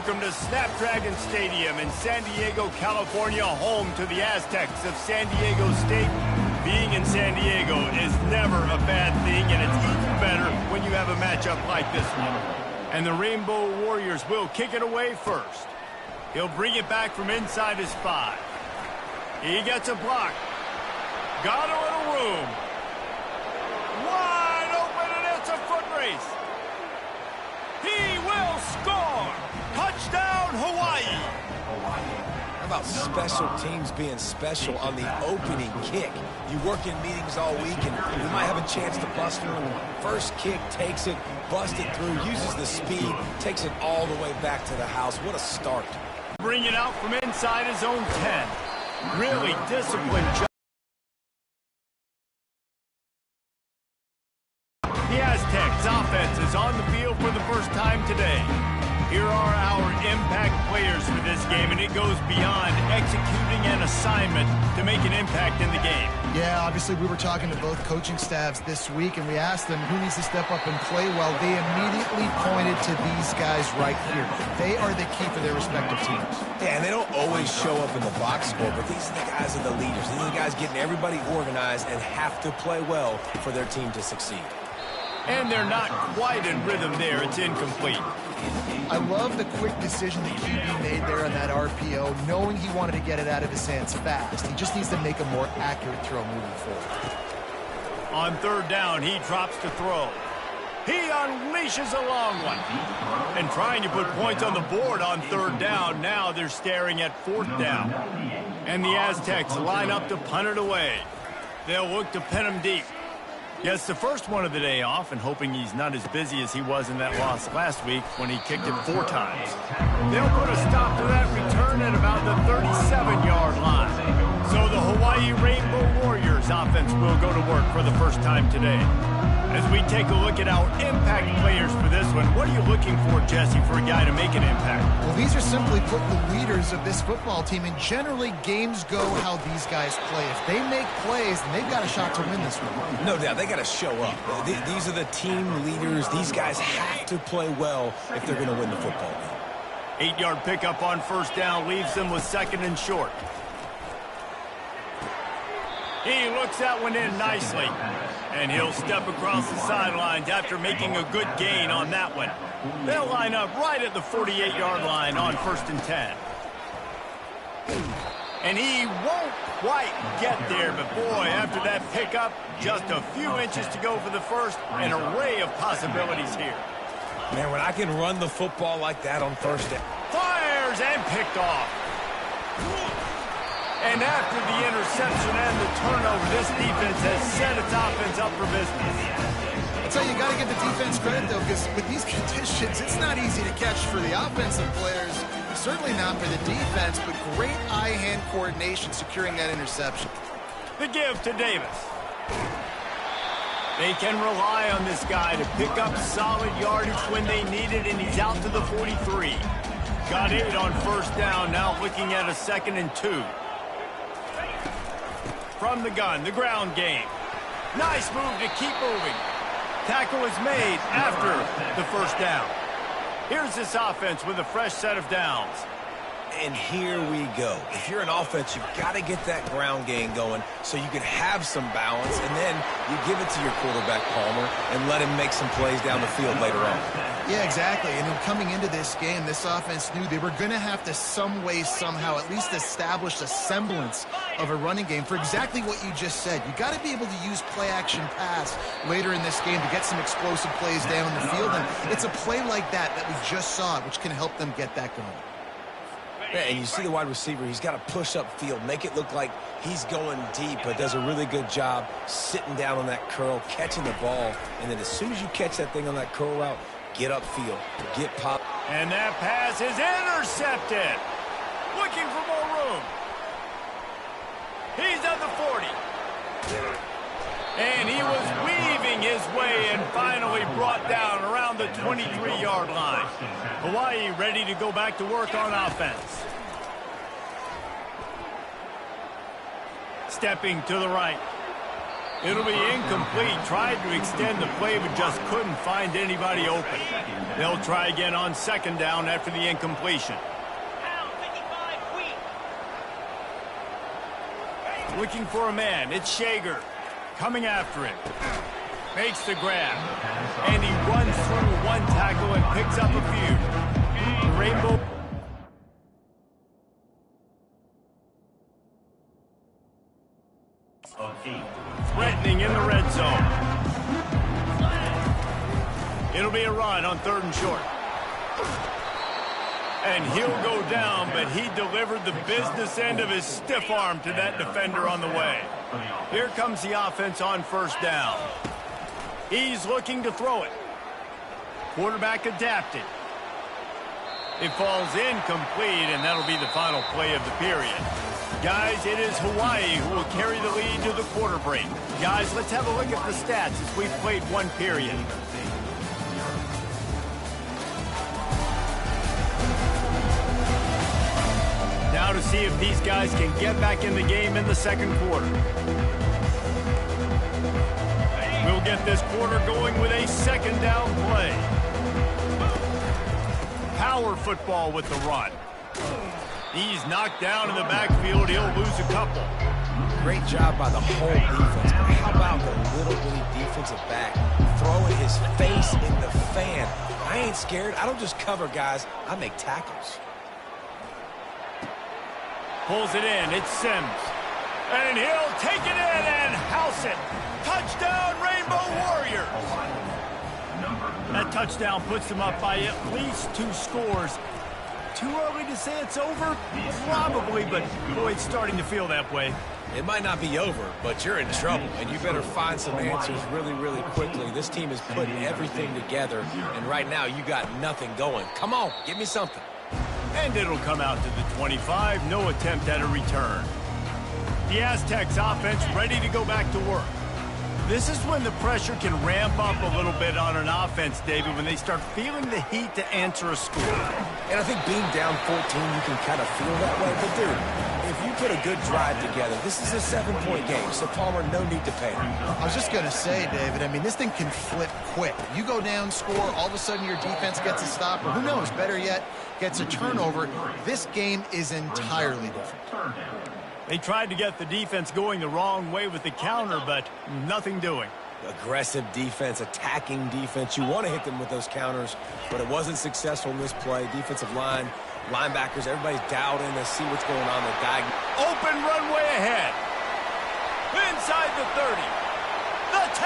Welcome to Snapdragon Stadium in San Diego, California, home to the Aztecs of San Diego State. Being in San Diego is never a bad thing, and it's even better when you have a matchup like this one. And the Rainbow Warriors will kick it away first. He'll bring it back from inside his 5. He gets a block. Got a little room. Wide open, and it's a foot race. He will score! Touchdown, Hawaii! How about special teams being special on the opening kick? You work in meetings all week, and you might have a chance to bust one. First kick, takes it, busts it through, uses the speed, takes it all the way back to the house. What a start. Bring it out from inside his own 10. Really disciplined job. The Aztecs offense is on the field for the first time today. Here are our impact players for this game, and it goes beyond executing an assignment to make an impact in the game. Yeah, obviously we were talking to both coaching staffs this week, and we asked them who needs to step up and play well. They immediately pointed to these guys right here. They are the key for their respective teams. Yeah, and they don't always show up in the box score, but these are the guys are the leaders. These are the guys getting everybody organized and have to play well for their team to succeed. And they're not quite in rhythm there. It's incomplete. I love the quick decision the QB made there on that RPO, knowing he wanted to get it out of his hands fast. He just needs to make a more accurate throw moving forward. On third down, he drops to throw. He unleashes a long one. And trying to put points on the board on third down, now they're staring at fourth down. And the Aztecs line up to punt it away. They'll look to pin him deep. Gets the first one of the day off, and hoping he's not as busy as he was in that loss last week when he kicked it 4 times. They'll put a stop to that return at about the 37-yard line. So the Hawaii Rainbow Warriors offense will go to work for the first time today. As we take a look at our impact players for this one, what are you looking for, Jesse, for a guy to make an impact? Well, these are simply put the leaders of this football team, and generally games go how these guys play. If they make plays, then they've got a shot to win this one. No doubt, they got to show up. These are the team leaders. These guys have to play well if they're going to win the football game. 8-yard pickup on first down leaves them with second and short. He looks that one in nicely. And he'll step across the sidelines after making a good gain on that one. They'll line up right at the 48-yard line on first and 10. And he won't quite get there, but boy, after that pickup, just a few inches to go for the first. An array of possibilities here. Man, when I can run the football like that on first down. Fires and picked off. And after the interception and the turnover, this defense has set its offense up for business. I'll tell you, you got to give the defense credit, though, because with these conditions, it's not easy to catch for the offensive players. Certainly not for the defense, but great eye-hand coordination securing that interception. The give to Davis. They can rely on this guy to pick up solid yardage when they need it, and he's out to the 43. Got 8 on first down, now looking at a 2nd and 2. From the gun, the ground game. Nice move to keep moving. Tackle is made after the first down. Here's this offense with a fresh set of downs. And here we go. If you're an offense, you've got to get that ground game going so you can have some balance, and then you give it to your quarterback, Palmer, and let him make some plays down the field later on. Yeah, exactly. And then coming into this game, this offense knew they were going to have to some way, somehow, at least establish a semblance of a running game for exactly what you just said. You got to be able to use play-action pass later in this game to get some explosive plays down the field. And it's a play like that we just saw, which can help them get that going. Yeah, and you see the wide receiver, he's got to push up field, make it look like he's going deep, but does a really good job sitting down on that curl, catching the ball, and then as soon as you catch that thing on that curl route, get upfield, get pop. And that pass is intercepted. Looking for more room. He's at the 40. And he was weaving his way and finally brought down around the 23-yard line. Hawaii ready to go back to work on offense. Stepping to the right. It'll be incomplete. Tried to extend the play, but just couldn't find anybody open. They'll try again on second down after the incompletion. Looking for a man. It's Shager. Coming after him. Makes the grab. And he runs through one tackle and picks up a few. The Rainbow... Threatening in the red zone. It'll be a run on 3rd and short. And he'll go down, but he delivered the business end of his stiff arm to that defender on the way. Here comes the offense on 1st down. He's looking to throw it. Quarterback adapted. It falls incomplete, and that'll be the final play of the period. Guys, it is Hawaii who will carry the lead to the quarter break. Guys, let's have a look at the stats as we've played one period. Now to see if these guys can get back in the game in the 2nd quarter. We'll get this quarter going with a 2nd down play. Power football with the run. He's knocked down in the backfield. He'll lose a couple. Great job by the whole defense. But how about the little bitty defensive back throwing his face in the fan? I ain't scared. I don't just cover guys. I make tackles. Pulls it in. It's Sims. And he'll take it in and house it. Touchdown, Rainbow Warriors. That touchdown puts them up by at least 2 scores. Too early to say it's over? Probably, but boy, it's starting to feel that way. It might not be over, but you're in trouble, and you better find some answers really, really quickly. This team is putting everything together, and right now you got nothing going. Come on, give me something. And it'll come out to the 25. No attempt at a return. The Aztecs offense ready to go back to work. This is when the pressure can ramp up a little bit on an offense, David, when they start feeling the heat to answer a score. And I think being down 14, you can kind of feel that way. But, dude, if you put a good drive together, this is a 7-point game, so Palmer, no need to panic. I was just going to say, David, I mean, this thing can flip quick. You go down, score, all of a sudden your defense gets a stop, or who knows, better yet, gets a turnover. This game is entirely different. They tried to get the defense going the wrong way with the counter, but nothing doing. Aggressive defense, attacking defense. You want to hit them with those counters, but it wasn't successful in this play. Defensive line, linebackers, everybody's dialed in to see what's going on. Open runway ahead. Inside the 30. The 10.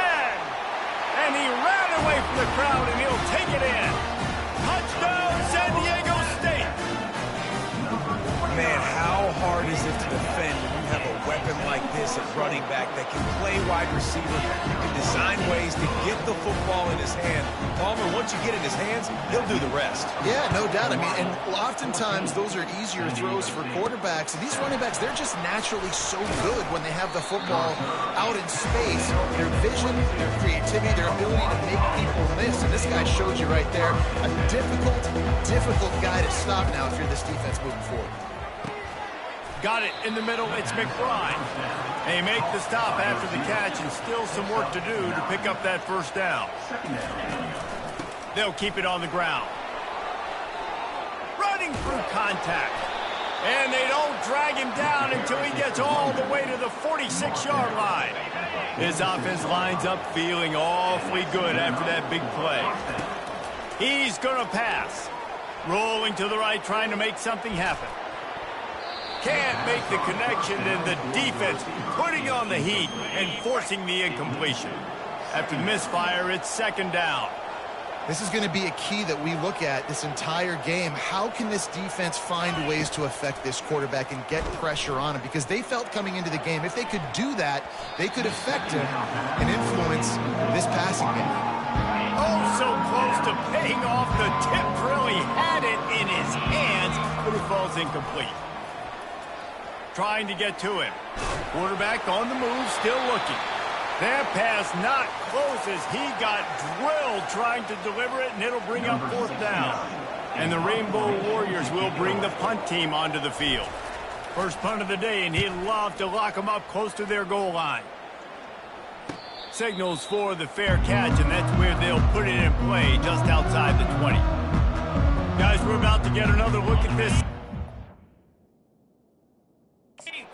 And he ran away from the crowd, and he'll take it in. Touchdown, San Diego State. Man, how hard is it to defend when you have a weapon like this at running back that can play wide receiver, can design ways to get the football in his hand. Palmer, once you get it in his hands, he'll do the rest. Yeah, no doubt. I mean, and oftentimes those are easier throws for quarterbacks. And these running backs, they're just naturally so good when they have the football out in space. Their vision, their creativity, their ability to make people miss. And this guy showed you right there, a difficult guy to stop now if you're this defense moving forward. Got it in the middle. It's McBride. They make the stop after the catch, and still some work to do to pick up that 1st down. They'll keep it on the ground. Running through contact. And they don't drag him down until he gets all the way to the 46-yard line. His offense lines up feeling awfully good after that big play. He's going to pass. Rolling to the right, trying to make something happen. Can't make the connection, and the defense putting on the heat and forcing the incompletion. After the misfire, it's 2nd down. This is going to be a key that we look at this entire game. How can this defense find ways to affect this quarterback and get pressure on him? Because they felt coming into the game, if they could do that, they could affect him and influence this passing game. Oh, so close to paying off. The tip drill. He had it in his hands, but it falls incomplete. Trying to get to him. Quarterback on the move, still looking. That pass not close as he got drilled trying to deliver it, and it'll bring up 4th down. And the Rainbow Warriors will bring the punt team onto the field. First punt of the day, and he'd love to lock them up close to their goal line. Signals for the fair catch, and that's where they'll put it in play just outside the 20. Guys, we're about to get another look at this state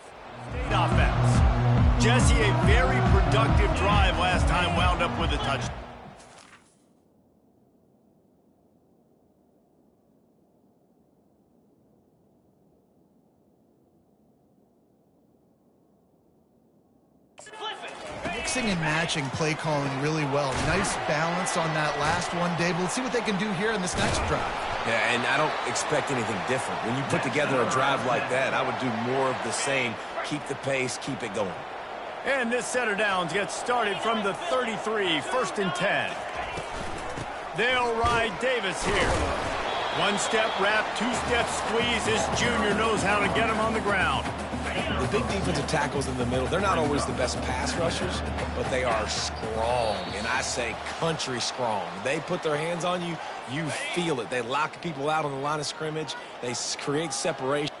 offense. Jesse, a very productive drive last time, wound up with a touchdown. Mixing and matching play calling really well. Nice balance on that last one, Dave. Let's see what they can do here in this next drive. Yeah, and I don't expect anything different. When you put together a drive like that, I would do more of the same. Keep the pace, keep it going. And this set of downs gets started from the 33, 1st and 10. They'll ride Davis here. One-step wrap, two-step squeeze. This junior knows how to get him on the ground. The big defensive tackles in the middle, they're not always the best pass rushers, but they are strong, and I say country strong. They put their hands on you, you feel it. They lock people out on the line of scrimmage. They create separation.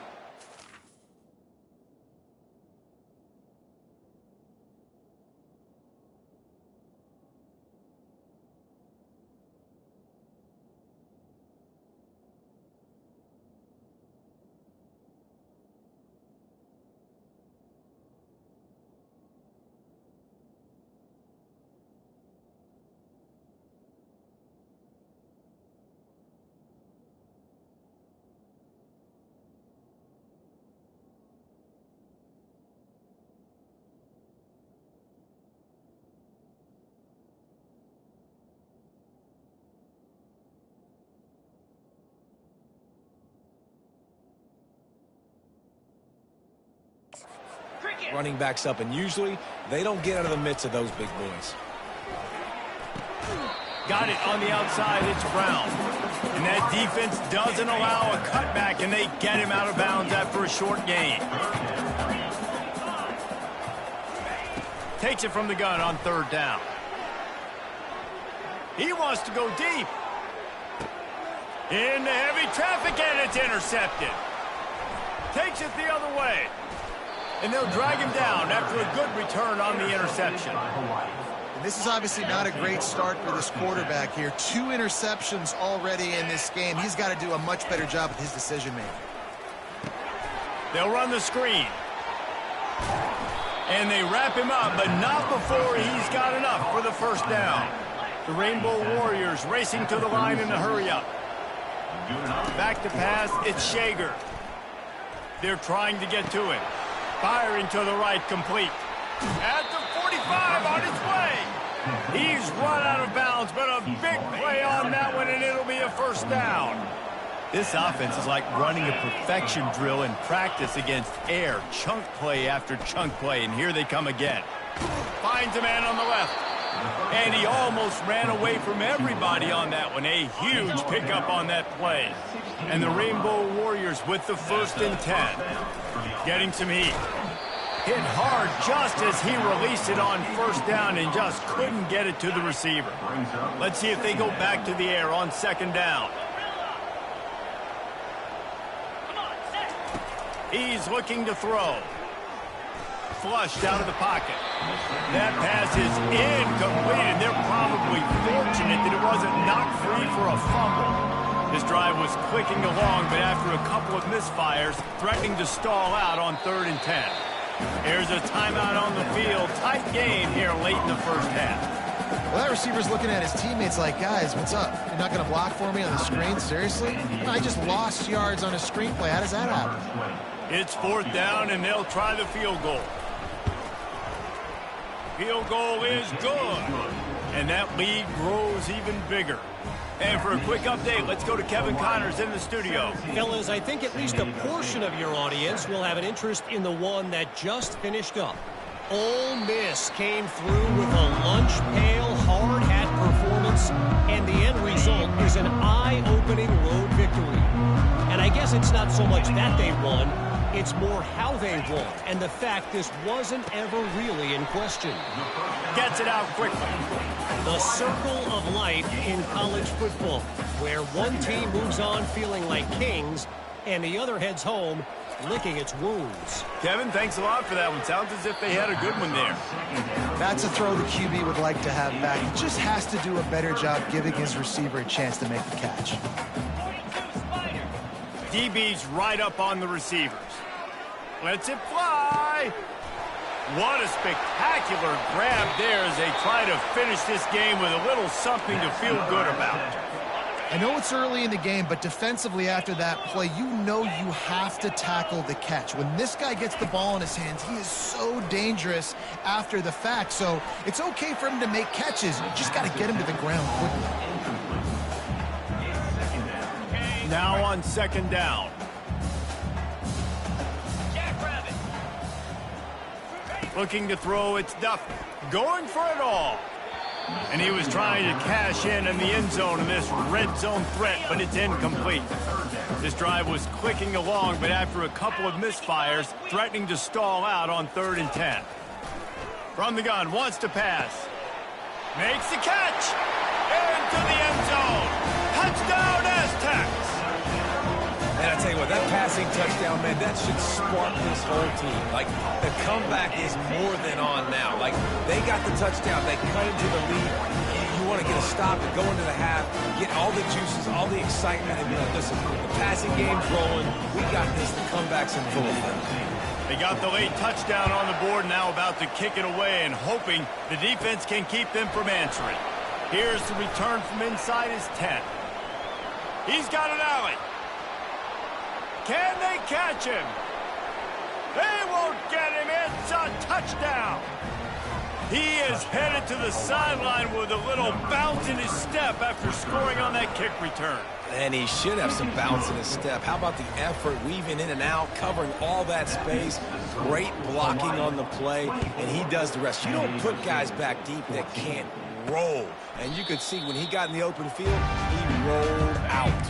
Running backs up, and usually they don't get out of the midst of those big boys. Got it on the outside. It's Brown. And that defense doesn't allow a cutback, and they get him out of bounds after a short gain. Takes it from the gun on 3rd down. He wants to go deep. Into heavy traffic, and it's intercepted. Takes it the other way. And they'll drag him down after a good return on the interception. And this is obviously not a great start for this quarterback here. 2 interceptions already in this game. He's got to do a much better job with his decision-making. They'll run the screen. And they wrap him up, but not before he's got enough for the 1st down. The Rainbow Warriors racing to the line in a hurry-up. Back to pass, it's Shager. They're trying to get to him. Firing to the right, complete. At the 45, on his way. He's run out of bounds, but a big play on that one, and it'll be a 1st down. This offense is like running a perfection drill in practice against air. Chunk play after chunk play, and here they come again. Finds a man on the left. And he almost ran away from everybody on that one. A huge pickup on that play. And the Rainbow Warriors with the 1st and 10. Getting some heat. Hit hard just as he released it on 1st down and just couldn't get it to the receiver. Let's see if they go back to the air on 2nd down. He's looking to throw. Flushed out of the pocket. That pass is incomplete, and they're probably fortunate that it wasn't knocked free for a fumble. This drive was clicking along, but after a couple of misfires, threatening to stall out on 3rd and 10. Here's a timeout on the field. Tight game here late in the 1st half. Well, that receiver's looking at his teammates like, guys, what's up? You're not going to block for me on the screen? Seriously? I just lost yards on a screen play. How does that happen? It's 4th down, and they'll try the field goal. Field goal is good. And that lead grows even bigger. And for a quick update, let's go to Kevin Connors in the studio. Fellas, I think at least a portion of your audience will have an interest in the one that just finished up. Ole Miss came through with a lunch pail, hard hat performance, and the end result is an eye-opening road victory. And I guess it's not so much that they won, it's more how they won, and the fact this wasn't ever really in question. Gets it out quickly. The circle of life in college football, where one team moves on feeling like kings, and the other heads home licking its wounds. Kevin, thanks a lot for that one. Sounds as if they had a good one there. That's a throw the QB would like to have back. He just has to do a better job giving his receiver a chance to make the catch. DB's right up on the receivers. Lets it fly. What a spectacular grab there as they try to finish this game with a little something to feel good about. I know it's early in the game, but defensively after that play, you know you have to tackle the catch. When this guy gets the ball in his hands, he is so dangerous after the fact. So it's okay for him to make catches. You just got to get him to the ground quickly. Now on second down. Looking to throw, it's Duffy. Going for it all. And he was trying to cash in the end zone in this red zone threat, but it's incomplete. This drive was clicking along, but after a couple of misfires, threatening to stall out on 3rd and 10. From the gun, wants to pass. Makes the catch. Into the end zone. Touchdown, Aztecs. And I tell you what, that passing touchdown, man, that should spark this whole team. Like, the comeback is more than on now. Like, they got the touchdown. They cut into the lead. You want to get a stop and go into the half, get all the juices, all the excitement, and be like, listen, the passing game's rolling. We got this. The comeback's in full effect. They got the late touchdown on the board, now about to kick it away and hoping the defense can keep them from answering. Here's the return from inside his 10. He's got an alley. Can they catch him? They won't get him. It's a touchdown. He is headed to the sideline with a little bounce in his step after scoring on that kick return. And he should have some bounce in his step. How about the effort, weaving in and out, covering all that space. Great blocking on the play, and he does the rest. You don't put guys back deep that can't roll. And you could see when he got in the open field, he rolled out.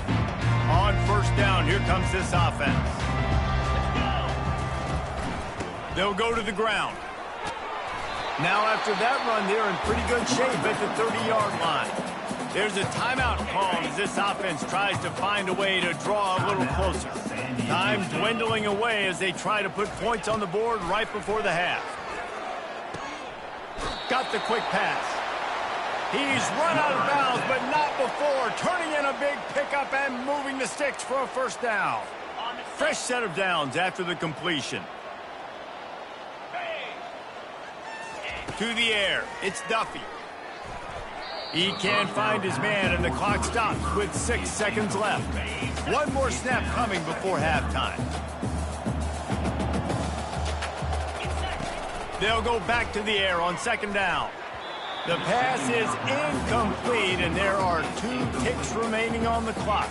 On first down, here comes this offense. They'll go to the ground. Now after that run, they're in pretty good shape at the 30-yard line. There's a timeout called as this offense tries to find a way to draw a little closer. Time dwindling away as they try to put points on the board right before the half. Got the quick pass. He's run out of bounds, but not before. Turning in a big pickup and moving the sticks for a first down. Fresh set of downs after the completion. To the air, it's Duffy. He can't find his man, and the clock stops with 6 seconds left. One more snap coming before halftime. They'll go back to the air on second down. The pass is incomplete, and there are 2 ticks remaining on the clock.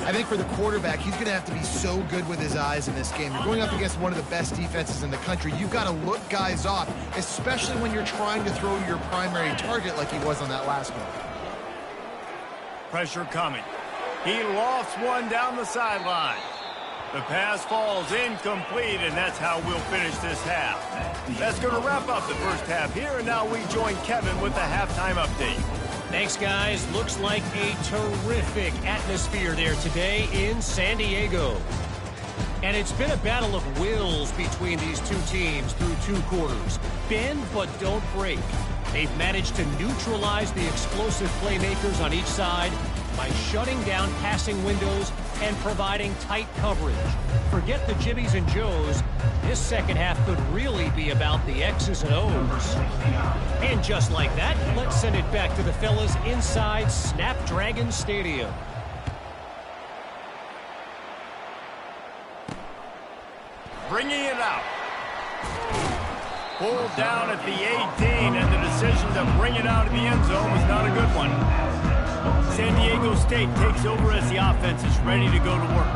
I think for the quarterback, he's going to have to be so good with his eyes in this game. You're going up against one of the best defenses in the country. You've got to look guys off, especially when you're trying to throw your primary target like he was on that last one. Pressure coming. He lofts one down the sideline. The pass falls incomplete, and that's how we'll finish this half. That's going to wrap up the first half here, and now we join Kevin with the halftime update. Thanks, guys. Looks like a terrific atmosphere there today in San Diego. And it's been a battle of wills between these two teams through 2 quarters. Bend but don't break. They've managed to neutralize the explosive playmakers on each side by shutting down passing windows and providing tight coverage. Forget the Jimmies and Joes. This second half could really be about the X's and O's. And just like that, let's send it back to the fellas inside Snapdragon Stadium. Bringing it out. Pulled down at the 18, and the decision to bring it out of the end zone was not a good one. San Diego State takes over as the offense is ready to go to work.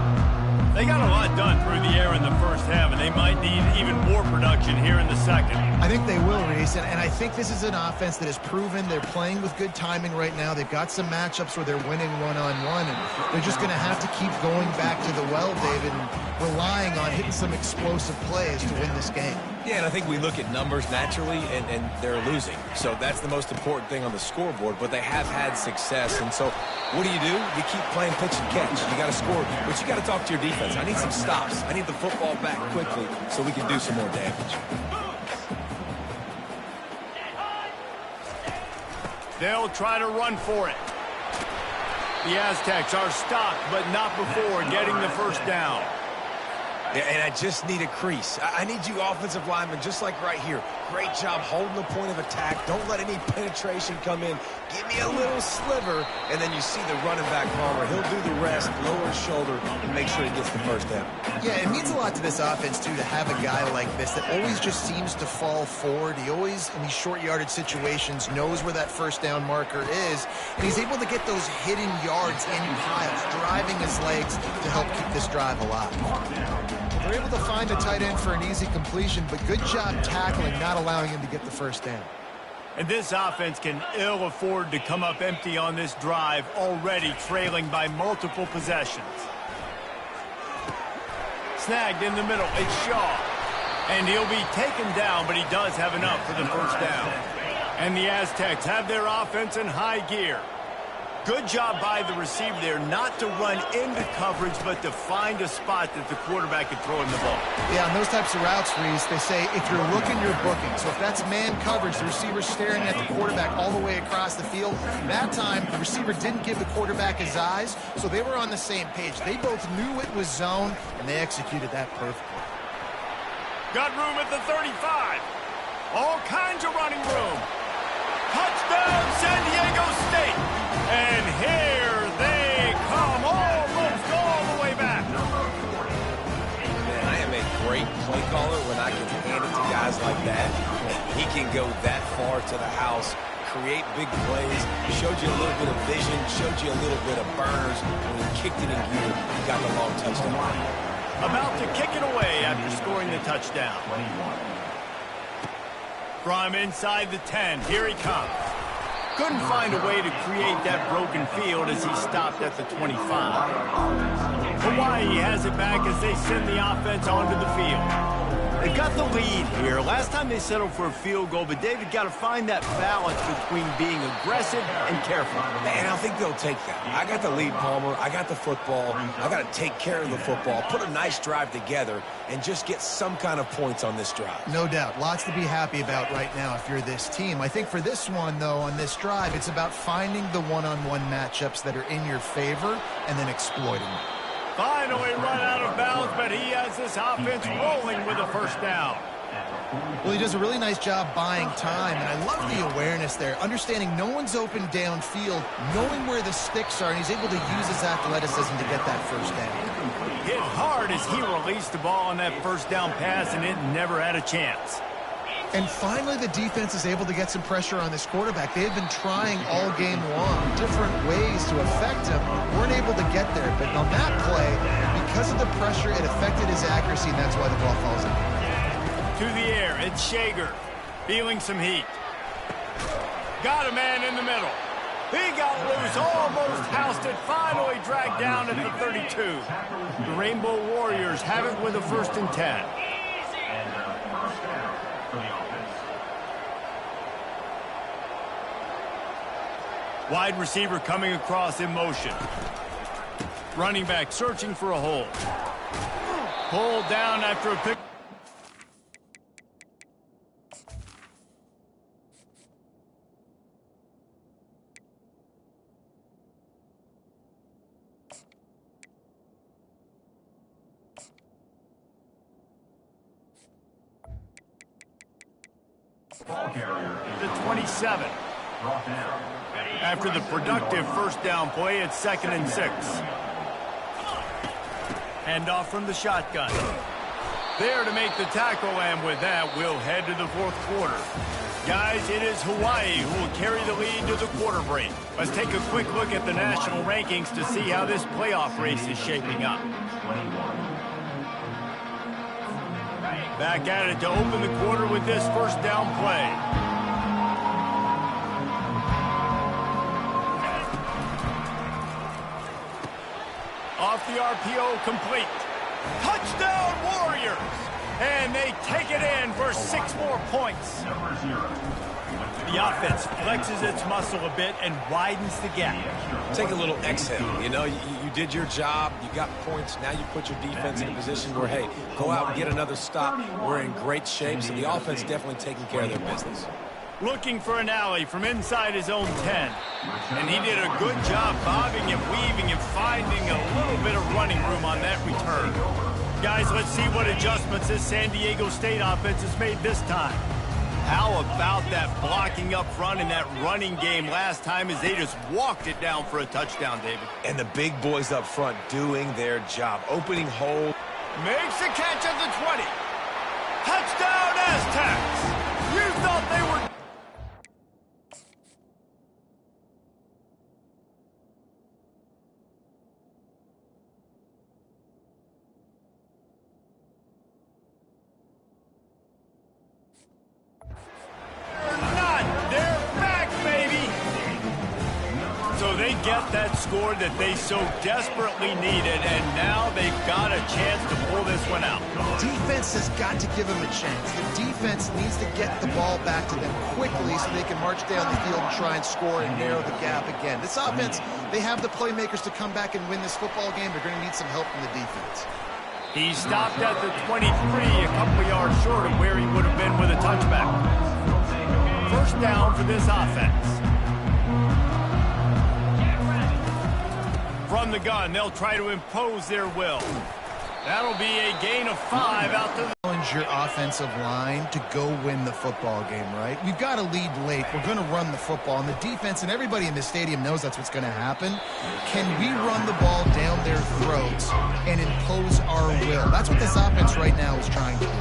They got a lot done through the air in the first half, and they might need even more production here in the second. I think they will, Reese, and I think this is an offense that has proven they're playing with good timing right now. They've got some matchups where they're winning one-on-one, and they're just going to have to keep going back to the well, David, and relying on hitting some explosive plays to win this game. Yeah, and I think we look at numbers naturally, and they're losing. So that's the most important thing on the scoreboard, but they have had success. And so what do? You keep playing pitch and catch. You got to score, but you got to talk to your defense. I need some stops. I need the football back quickly so we can do some more damage. They'll try to run for it. The Aztecs are stopped, but not before getting the first down. Yeah, and I just need a crease. I need you offensive linemen, just like right here. Great job holding the point of attack. Don't let any penetration come in. Give me a little sliver, and then you see the running back, Palmer. He'll do the rest, lower his shoulder, and make sure he gets the first down. Yeah, it means a lot to this offense, too, to have a guy like this that always just seems to fall forward. He always, in these short yardage situations, knows where that first down marker is, and he's able to get those hidden yards in piles, driving his legs to help keep this drive alive. They're able to find a tight end for an easy completion, but good job tackling, not allowing him to get the first down. And this offense can ill afford to come up empty on this drive, already trailing by multiple possessions. Snagged in the middle, it's Shaw. And he'll be taken down, but he does have enough for the first down. And the Aztecs have their offense in high gear. Good job by the receiver there not to run into coverage, but to find a spot that the quarterback can throw in the ball. Yeah, on those types of routes, Reese, they say if you're looking, you're booking. So if that's man coverage, the receiver's staring at the quarterback all the way across the field. That time, the receiver didn't give the quarterback his eyes, so they were on the same page. They both knew it was zone, and they executed that perfectly. Got room at the 35. All kinds of running room. Touchdown, San Diego State. And here they come, almost all the way back. Man, I am a great play caller when I can hand it to guys like that. He can go that far to the house, create big plays, showed you a little bit of vision, showed you a little bit of burners. When he kicked it in gear, he got the long touchdown. About to kick it away after scoring the touchdown. From inside the 10, here he comes. Couldn't find a way to create that broken field as he stopped at the 25. Hawaii has it back as they send the offense onto the field. They've got the lead here. Last time they settled for a field goal, but David got to find that balance between being aggressive and careful. And I think they'll take that. I got the lead, Palmer. I got the football. I got to take care of the football, put a nice drive together, and just get some kind of points on this drive. No doubt. Lots to be happy about right now if you're this team. I think for this one, though, on this drive, it's about finding the one-on-one matchups that are in your favor and then exploiting them. Finally run out of bounds, but he has this offense rolling with a first down. Well, he does a really nice job buying time, and I love the awareness there, understanding no one's open downfield, knowing where the sticks are, and he's able to use his athleticism to get that first down. Hit hard as he released the ball on that first down pass, and it never had a chance. And finally, the defense is able to get some pressure on this quarterback. They had been trying all game long, different ways to affect him. Weren't able to get there, but on that play, because of the pressure, it affected his accuracy, and that's why the ball falls in. To the air, it's Shager, feeling some heat. Got a man in the middle. He got loose, almost housed it, finally dragged down at the 32. The Rainbow Warriors have it with a 1st and 10. Wide receiver coming across in motion. Running back searching for a hole. Pulled down after a pick. The 27. After the productive first down play, it's 2nd and 6. Hand off from the shotgun. There to make the tackle, and with that, we'll head to the 4th quarter. Guys, it is Hawaii who will carry the lead to the quarter break. Let's take a quick look at the national rankings to see how this playoff race is shaping up. Back at it to open the quarter with this first down play. Off the RPO, complete. Touchdown, Warriors! And they take it in for 6 more points. The offense flexes its muscle a bit and widens the gap. Take a little exhale. You know, you did your job. You got points. Now you put your defense in a position where, hey, go out and get another stop. We're in great shape, so the offense definitely taking care of their business. Looking for an alley from inside his own 10. And he did a good job bobbing and weaving and finding a little bit of running room on that return. Guys, let's see what adjustments this San Diego State offense has made this time. How about that blocking up front in that running game last time as they just walked it down for a touchdown, David? And the big boys up front doing their job. Opening hole. Makes the catch at the 20. Touchdown, Aztecs! You thought they were... get that score that they so desperately needed, and now they've got a chance to pull this one out. Defense has got to give them a chance. The defense needs to get the ball back to them quickly so they can march down the field and try and score and narrow the gap again. This offense, they have the playmakers to come back and win this football game. They're going to need some help from the defense. He stopped at the 23, a couple of yards short of where he would have been with a touchback. First down for this offense. From the gun, they'll try to impose their will. That'll be a gain of 5 out to the... Challenge your offensive line to go win the football game, right? We've got to lead late. We're going to run the football, and the defense and everybody in the stadium knows that's what's going to happen. Can we run the ball down their throats and impose our will? That's what this offense right now is trying to do.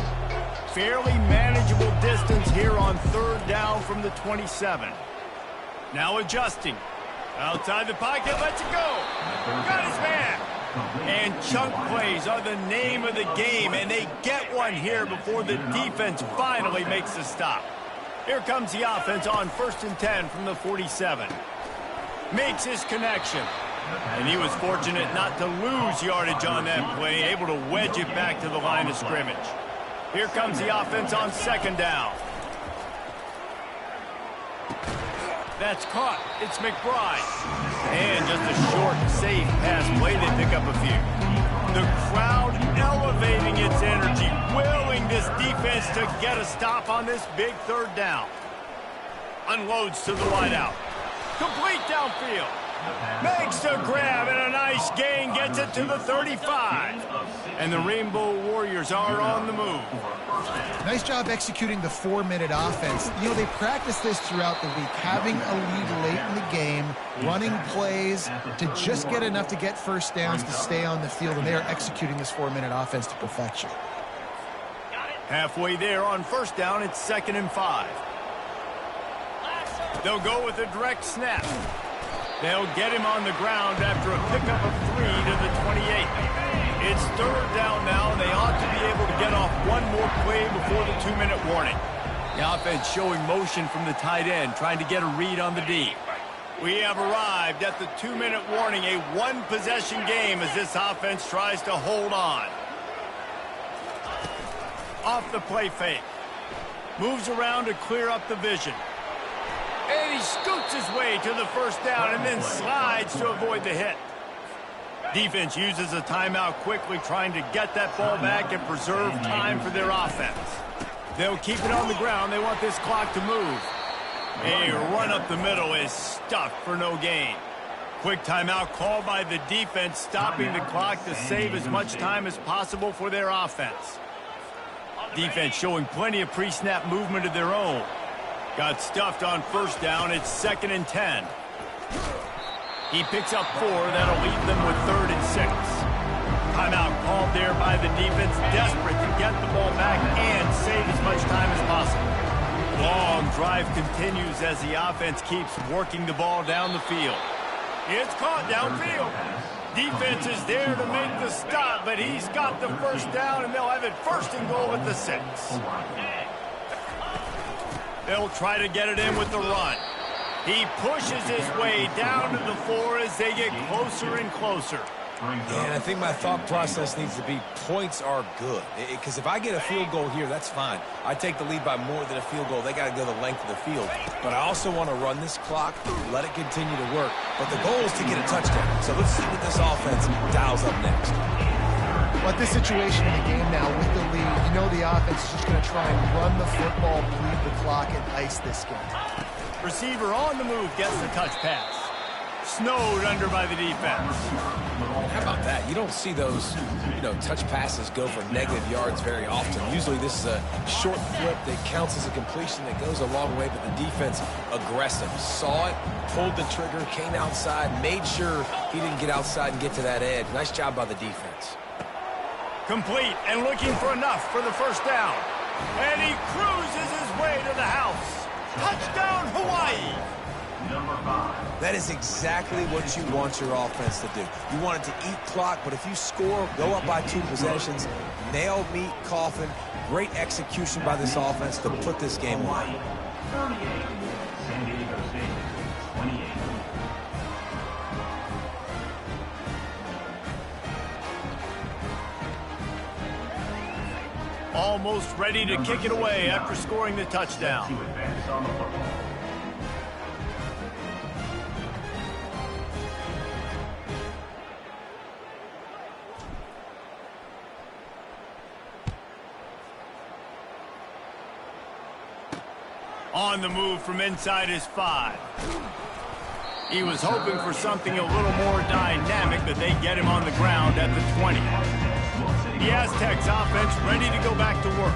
Fairly manageable distance here on third down from the 27. Now adjusting. Outside the pocket, lets it go. Got his man. And chunk plays are the name of the game, and they get one here before the defense finally makes the stop. Here comes the offense on 1st and 10 from the 47. Makes his connection. And he was fortunate not to lose yardage on that play, able to wedge it back to the line of scrimmage. Here comes the offense on 2nd down. That's caught. It's McBride. And just a short, safe pass play. They pick up a few. The crowd elevating its energy, willing this defense to get a stop on this big 3rd down. Unloads to the wideout. Complete downfield. Makes a grab and a nice gain. Gets it to the 35. And the Rainbow Warriors are on the move. Nice job executing the 4-minute offense. You know, they practice this throughout the week, having a lead late in the game, running plays to just get enough to get first downs to stay on the field, and they are executing this 4-minute offense to perfection. Halfway there on 1st down, it's 2nd and 5. They'll go with a direct snap. They'll get him on the ground after a pickup of 3 to the 28. It's 3rd down now, and they ought to be able to get off one more play before the 2-minute warning. The offense showing motion from the tight end, trying to get a read on the D. We have arrived at the 2-minute warning, a one-possession game as this offense tries to hold on. Off the play fake. Moves around to clear up the vision. And he scoots his way to the 1st down and then slides to avoid the hit. Defense uses a timeout quickly, trying to get that ball back and preserve time for their offense. They'll keep it on the ground. They want this clock to move. A run up the middle is stuffed for no gain. Quick timeout called by the defense, stopping the clock to save as much time as possible for their offense. Defense showing plenty of pre-snap movement of their own. Got stuffed on 1st down. It's 2nd and 10. He picks up 4. That'll leave them with 3rd and 6. Timeout called there by the defense, desperate to get the ball back and save as much time as possible. Long drive continues as the offense keeps working the ball down the field. It's caught downfield. Defense is there to make the stop, but he's got the 1st down, and they'll have it 1st and goal at the 6. They'll try to get it in with the run. He pushes his way down to the 4 as they get closer and closer. Yeah, and I think my thought process needs to be points are good. Because if I get a field goal here, that's fine. I take the lead by more than a field goal. They got to go the length of the field. But I also want to run this clock, let it continue to work. But the goal is to get a touchdown. So let's see what this offense dials up next. Well, at this situation in the game now with the lead, you know the offense is just going to try and run the football, bleed the clock, and ice this game. Receiver on the move gets the touch pass. Snowed under by the defense. How about that? You don't see those, touch passes go for negative yards very often. Usually this is a short flip that counts as a completion that goes a long way, but the defense aggressive. Saw it, pulled the trigger, came outside, made sure he didn't get outside and get to that edge. Nice job by the defense. Complete and looking for enough for the first down. And he cruises his way to the house. Touchdown, Hawaii. That is exactly what you want your offense to do. You want it to eat clock, but if you score, go up by 2 possessions, nail, meet, coffin, great execution by this offense to put this game away. San Diego State, 28. Almost ready to kick it away after scoring the touchdown. To advance on the football. On the move from inside his 5. He was hoping for something a little more dynamic, but they get him on the ground at the 20. The Aztecs offense ready to go back to work.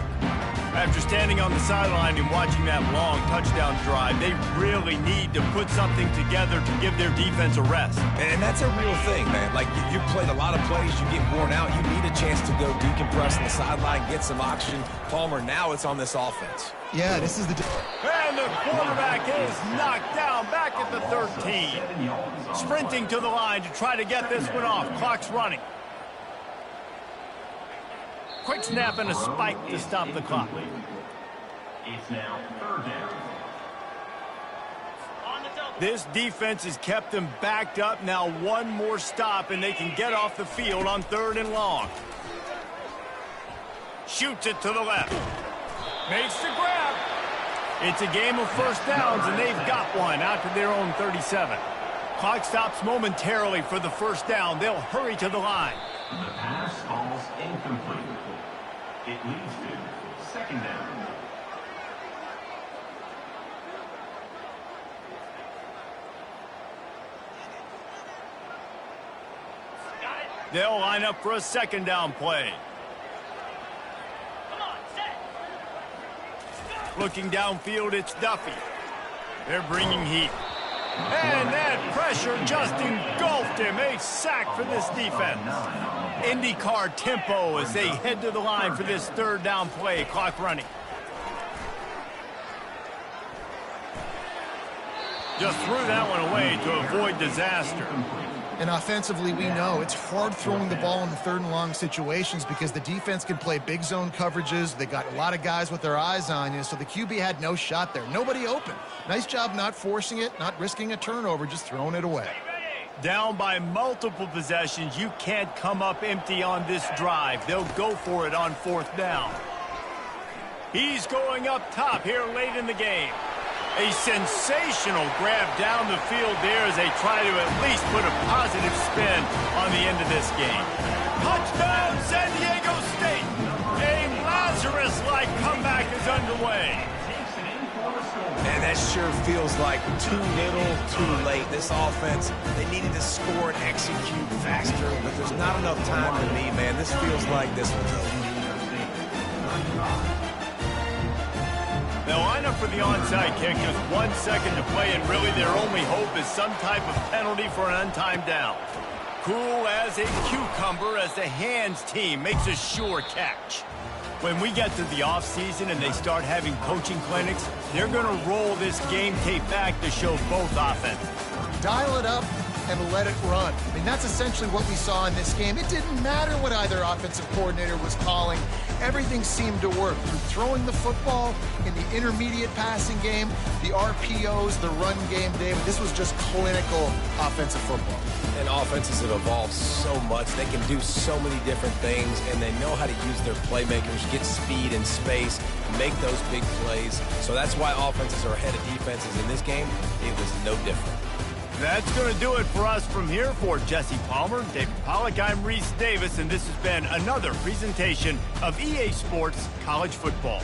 After standing on the sideline and watching that long touchdown drive, they really need to put something together to give their defense a rest. And that's a real thing, man. Like, you played a lot of plays, you get worn out, you need a chance to go decompress on the sideline, get some oxygen. Palmer, now it's on this offense. Yeah, this is the... And the quarterback is knocked down back at the 13. Sprinting to the line to try to get this one off. Clock's running. Quick snap and a spike to stop the clock. It's now 3rd down. This defense has kept them backed up. Now one more stop and they can get off the field on 3rd and long. Shoots it to the left. Makes the grab. It's a game of first downs, and they've got one out to their own 37. Clock stops momentarily for the first down. They'll hurry to the line. The pass falls incomplete. It leads to 2nd down. They'll line up for a 2nd down play. Looking downfield, it's Duffy. They're bringing heat. And that pressure just engulfed him. A sack for this defense. IndyCar tempo as they head to the line for this 3rd down play. Clock running. Just threw that one away to avoid disaster. And offensively, we know it's hard throwing the ball in the 3rd and long situations because the defense can play big zone coverages. They got a lot of guys with their eyes on you, so the QB had no shot there. Nobody open. Nice job not forcing it, not risking a turnover, just throwing it away. Down by multiple possessions, you can't come up empty on this drive. They'll go for it on 4th down. He's going up top here late in the game. A sensational grab down the field there as they try to at least put a positive spin on the end of this game. Touchdown, San Diego State! A Lazarus-like comeback is underway. And that sure feels like too little, too late. This offense, they needed to score and execute faster, but there's not enough time to me, man. This feels like this one's over. They'll line up for the onside kick. Just 1 second to play, and really their only hope is some type of penalty for an untimed down. Cool as a cucumber as the hands team makes a sure catch. When we get to the offseason and they start having coaching clinics, they're going to roll this game tape back to show both offenses. Dial it up and let it run. I mean, that's essentially what we saw in this game. It didn't matter what either offensive coordinator was calling. everything seemed to work through throwing the football in the intermediate passing game, the RPOs, the run game, David. This was just clinical offensive football. And offenses have evolved so much. They can do so many different things, and they know how to use their playmakers, get speed and space, make those big plays. So that's why offenses are ahead of defenses. In this game, it was no different. That's going to do it for us from here. For Jesse Palmer, David Pollack, I'm Reese Davis, and this has been another presentation of EA Sports College Football.